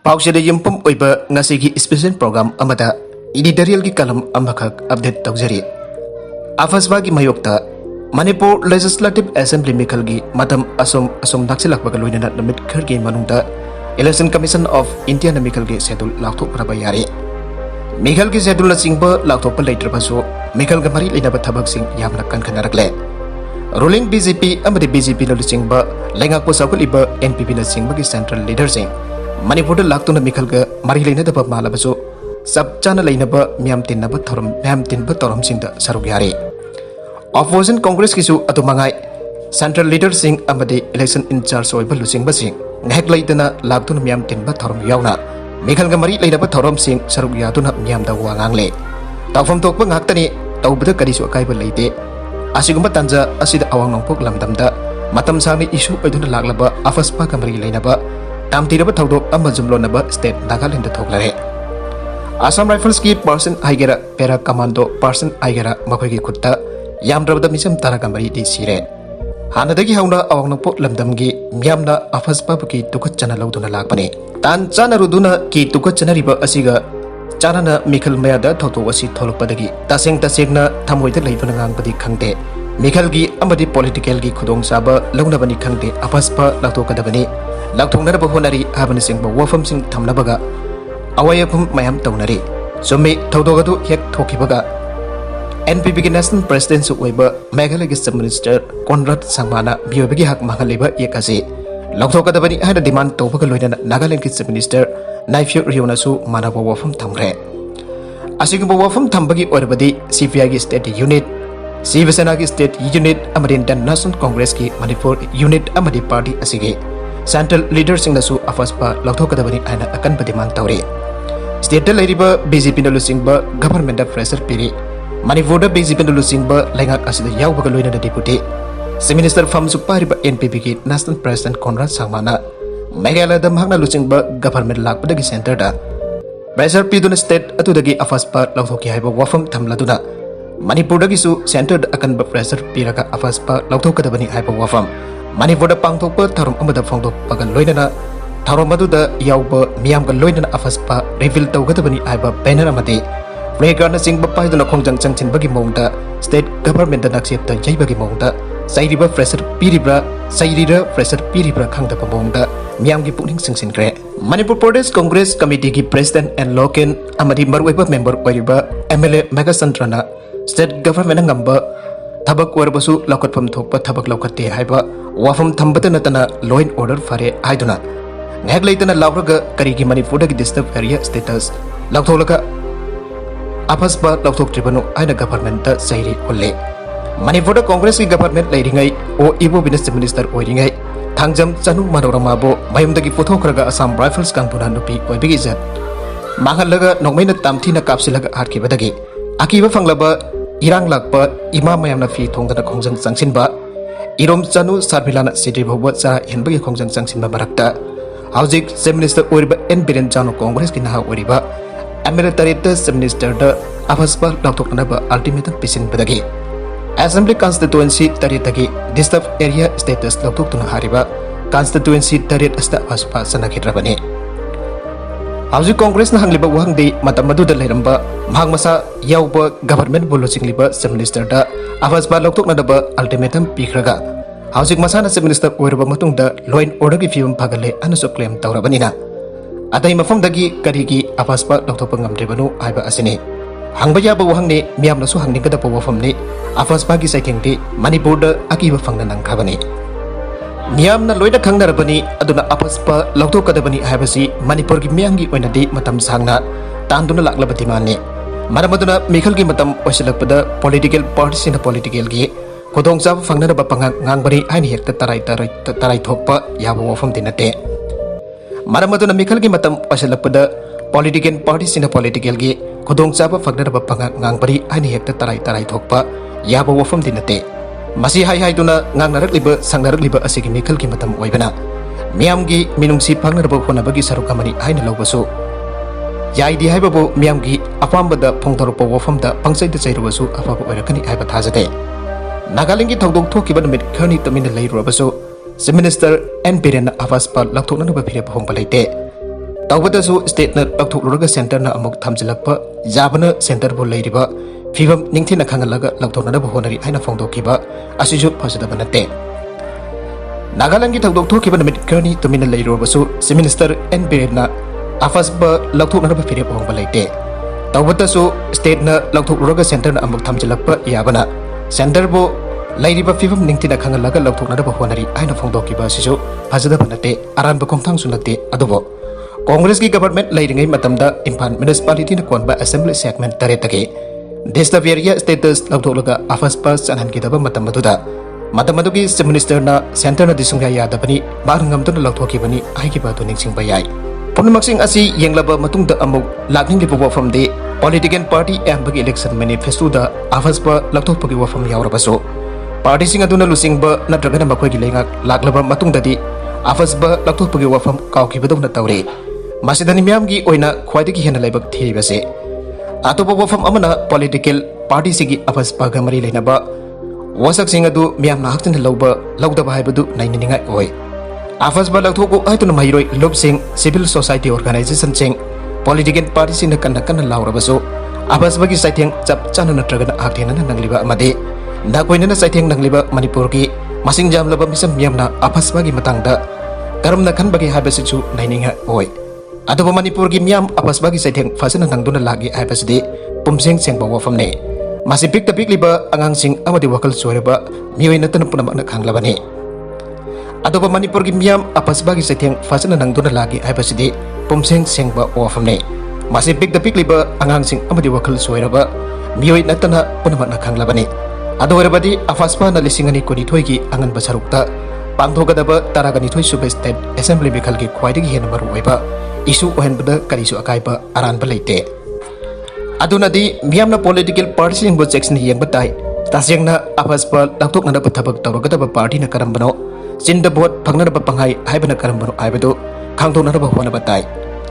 Paushida yumpum oiba ngasigi special program amada editorial ki kalam amakak update tawjari. AFSPA ki mayokta Manipur Legislative Assembly mikal gi matam asum naksilak bagaloina namit khar gi manungda Election Commission of India na mikal gi schedule lakthok praba yare. Mikal gi schedule na singba lakthok pa later baso mikal ga mari leina ba thabak sing yamna kan kanarakle. Ruling BJP amadi BJP na singba lengak po sakul iba NPP na singba gi central leader sing Manipur lakto na mikal ga mari leina da ba mala baso sab chana leina ba miam tin na ba thoram sing da saruk yare. Opposition Congress kisu atu mangai central leader sing amadi election in charge oiba lusing basing ngek leitana laktu miam tin ba thoram yauna mikal ga mari leina ba thoram sing saruk yaduna miam da wangang le tawfam tok ba ngaktani tawbada karisu akai ba leite asigumba tanja asida awang nongpok lamdamda matam sangni issue oiduna laklaba AFSPA ga mari leina ba tamtiraba thawdok amma jumlona ba state Nagaland da thoklare. Assam Rifles ki person aigera para commando person aigera makhoi gi khutta yamdrabda misam taraga mari di sire hanadagi hauna awangnangpo lamdamgi myamna AFSPA ki tukat chana lauduna lakpani tan chana ruduna ki tukat chana riba asiga chanana mikal mayada thoto asi tholokpadagi tasengna thamoida leibana ngangbadi khangte mikal gi amadi political gi khudong saba launa bani khangte AFSPA laktokadabani lakthongna ba honari habani singba wafam sing thamnabaga awayapum mayam tawnari somme thawdogadu hek thokibaga NPP ki National President Suwaiba Meghalaya Chief Minister Conrad Sangmana Biobi hak mahaliba yakasi Lokthokadabani hada demand tawbaga loina Nagaland ki Chief Minister Naifyo Rionasu Manaba wafam thamre Asigumba wafam thambagi orbadi CPI ki State Unit Shiv Sena ki State Unit amadi National Congress ki Manipur Unit amadi Party asigi Central Leader singnasu AFSPA lokthokadabani aina akan demand tawri State lairiba BJP na lusingba government of pressure piri Manipur da BJP na lusingba lengak asida yawbaga loina da deputy Minister Fam Supariba NPP ki National President Conrad Sangmana Meghalaya da mahna lusingba government lakpadagi center da pressure piduna state atudagi AFSPA lokthoki haiba wafam thamladuna Manipur dagi su center da akan pressure piraga AFSPA lokthokadabani haiba wafam Manipur da pangthokpa tharom amada phongdokpaga loinana tharom aduda yawba miyamga loinana AFSPA reveal tawgadabani haiba banner amadi Regarna singba paiduna khongjang changsinkhiba mongda state government da naksepta jaibagi mongda sairiba pressure piribra khangdaba mongda miyamgi pukning singsinkre Manipur Pradesh Congress Committee ki President and Loken amadi marwaiba member oiriba MLA Megasantrana state government ngamba thabak warbasu laukatpham thokpa thabak laukatte haiba wafam thambata natana law and order fare haiduna ngek leitana lauraga karigi Manipur da disturb area status lauktholaga AFSPA lauthok tribano aina government da sairi olle Manipur da Congress ki government leiringai o ibo Business Minister oiringai thangjam chanu manorama bo mayumdagi puthokraga Assam Rifles kangpuna nupi oibigi jat mahalaga nongmaina tamthina kapsilaga hatkibadagi Akiba fanglaba Erang Eema mayamna fi thongdana khongjang changsinba irom chanu sarbilana sidri bhoba cha henbagi khongjang changsinba marakta hojik Chief Minister oiriba N Biren Jano Congress ki naha oiriba Military Minister da AFSPA lautoknaba ultimatum pisinbadagi Assembly constituency taritagi disturb area status lautoktuna hariba constituency tarit asta AFSPA sanakhirabani Hauji Congress na hangliba wahangdi matamadu da leiramba mahangmasa yawba government bolo singliba Chief Minister da AFSPA lautoknaba ultimatum pikhraga Hauji masana Chief Minister oirba matungda law and order ki fium phagale anaso claim tawrabanina Adai mafamdagi karigi AFSPA lautokpa ngamdrebanu haiba asini hangba yaba wahangni miyamnasu hangningkada wafamni AFSPA ki saithengdi Manipur da akiba fangna nangkhabani Miyamna loida khangnarabani aduna AFSPA lautokadabani haibasi Manipur ki miyamgi oinadi matam sangna tanduna laklabati manni maramaduna mikhalgi matam oisilakpada political parties in political gi kodongsa fangnaraba pangang ngangbari haini hekta tarai thokpa yaba wafam dinate Maramaduna mikhalgi matam oisilakpada political parties in political gi kodongsa fangnaraba pangang ngangbari haini hekta tarai thokpa yaba wafam dinate Masi hai-haiduna ngangnaragliba sangnaragliba asigi mikhalgi matam oibana miyamgi minungsi phangnaraba honabagi saruk amani haina lawbasu yaidi haibabu miyamgi apambada phongthorpa wafamda pangsaida chairubasu afaba oirakani haiba thajate Nagaland ki thawdok thokiba numit khani tamina leirubasu Chief Minister N Biren AFSPA laktoknaba phire phongba leite तौबदसु स्टेटना लौथोक्लुरगा सेंटरना अमुक थमजिलक्पा याबना सेंटरबो लैरिबा फिवम निंगथिना खंगलगा लौथोकनबो honorary हाइना फोंदोकिबा असिजु फसदबा नते Nagaland की थौदोक थोकिबा Namit खरनी तुमिना लैरोबसु chief minister N बिरेनना आफासबा लौथोकनबा फिरेप होंबा लैते तौबदसु स्टेटना लौथोक्लुरगा सेंटरना अमुक थमजिलक्पा याबना सेंटरबो लैरिबा फिवम निंगथिना खंगलगा लौथोकनबा honorary हाइना फोंदोकिबा असिजु फसदबा नते अरानबा खोंथांसु नते अदुबो कांग्रेस की government लैरिंगै मतमदा Imphal municipality कोनबा assembly segment तरेतगे डिस्टर्ब एरिया स्टेटस लौथोकलगा आफासपा चनहनगिदबा मतमदुगी चीफ मिनिस्टरना सेंटरना दिसुंगा यादबनी मारंगमदुना लौथोकिबनी हाइकिबादु निंगसिंगबा याय पुनमक्सिंग असि येंगलबा मतुंगदा अमुक लाखनिंगिबा वफमदे पॉलिटिकल पार्टी एम्बगी इलेक्शन मैनिफेस्टोदा आफासपा लौथोकपगी वफम यावरबसो पार्टी सिंग अदुना लुसिंगबा नत्रगना मखोयगी लेंगाक लाक्लबा मतुंगददी आफासपा लौथोकपगी वफम कावखिबदौना तौरे मासिदनी म्यामगी ओइना ख्वाइदगी हेना लाइबक थीरिबसे अतोपा वफम अमना पॉलिटिकल पार्टी सिगी आफासपा मरी लेनबा वसक सिंग अदु म्यामना हक्तन लौदबा हाइबदु नाइनिनिंगाय ओय आफासपा लौथोको आइतुना महिरोय लुपसिंग सिविल सोसाइटी ऑर्गेनाइजेशन सिंग पॉलिटिकल पार्टी सिंग कन्न लाउरबसो आफासपा साइथेंग चप चाना नत्रगना हाक्थेना नंगलिबा अमदे नाकोइना साइथेंग नंगलिबा मणिपुर की मसिंग जामलबा मिसम म्यामना आफासपा की मतंगदा करमना खनबगे हाइबसिचु नाइनिंगाय ओय अदुबा मणिपुर की म्याम आफासपा की साइथेंग फसना नंगदुना लागे हाइबसिदे पुमसिंग सेंगबा वफमने मासी पिक पिकलिबा आंगांसिंग अमदि वकल सोयरबा मियोय नतन पुनमना खांगलबने अदुबा मणिपुर की म्याम आफासपा की साइथेंग फसना नंगदुना लागे हाइबसिदे पुमसिंग सेंगबा वफमने मासी पिक पिकलिबा आंगांसिंग अमदि वकल सोयरबा मियोय नतना पुनमना खांगलबने अदोरबदी आफासपा न लिसिंगनी कोनिथोय की आंगनबा सरुक्ता पांथोगदबा तारागनिथोय सुबे स्टेट असेंबली मिखल की ख्वाइदगी हेन मरु ओइबा इशू ओहनबदा करिसु अकाइबा अरानबा लेते अदुनदी मियामना पॉलिटिकल पार्टी सिंग बो सेक्शन येंबा ताइ तासेंगना आफासपा लाथोकनबा थबक तौरगदबा पार्टी न करमबनो चिंद भोट फंगनबा पंगाई हाइबना करमबनो हाइबदो खांथोनरबा होनबा ताइ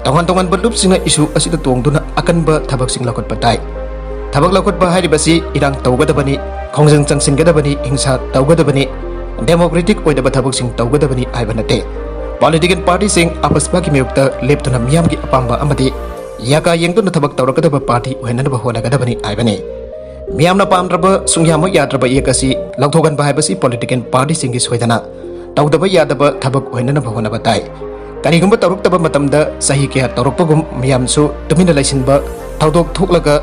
तोंगन तोंगन बलुप सिंग इशू असिदा तोंगदुना अकनबा थबक सिंग लखोटबा ताइ थबक लखोटबा हाइरिबसि इरांग तौगदबनी खौंजंग चंगसिनगदबनी हिंसा तौगदबनी डेमोक्रेटिक ओइदबा थबक सिंग तौगदबनी हाइबा नते पॉलिटिकल पार्टी सिंग आफासपा की मेयुक्ता लेप्तुना मियाम की अपांबा अमदि याका येंगदुना थबक तौरगदबा पार्टी ओहननबा होनगदबनी हाइबने मियामना पामद्रबा सुंग्याम याद्रबा एकसी लौथोगनबा हाइबसि पॉलिटिकल पार्टी सिंग की सोयदना तौदबा यादबा थबक ओहननबा होनबा ताइ करिगुंबा तौरक्तबा मतमदा सही के तौरक्पगुम मियामसु तुमिना लैसिनबा थौदोक थोकलगा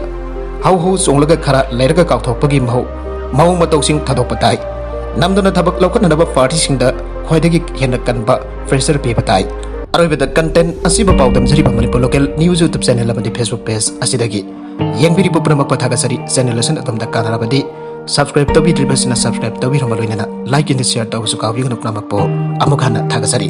हाउ चोंगलगा खरा लेरगा काउथोकपगी मौ मतौसिंग थदोकपा ताइ नमदुना थबक लौखननबा पार्टी सिंगदा ख्वाइदगी हेन कनबा फ्रेशर पीबा ताइ अरोइबदा कंटेंट असिबा पाउदमजरिबा Manipur local news YouTube channel अमदि फेसबुक पेज असिदगी येंबिरिबो पुनमक पथागसरी चैनल सन अतमदा कानारबदि सब्सक्राइब तौबिद्रिबसिना सब्सक्राइब तौबिरम लोइनना लाइक एंड शेयर तौसु काउबिगन पुनमकपो अमुखाना थागसरी।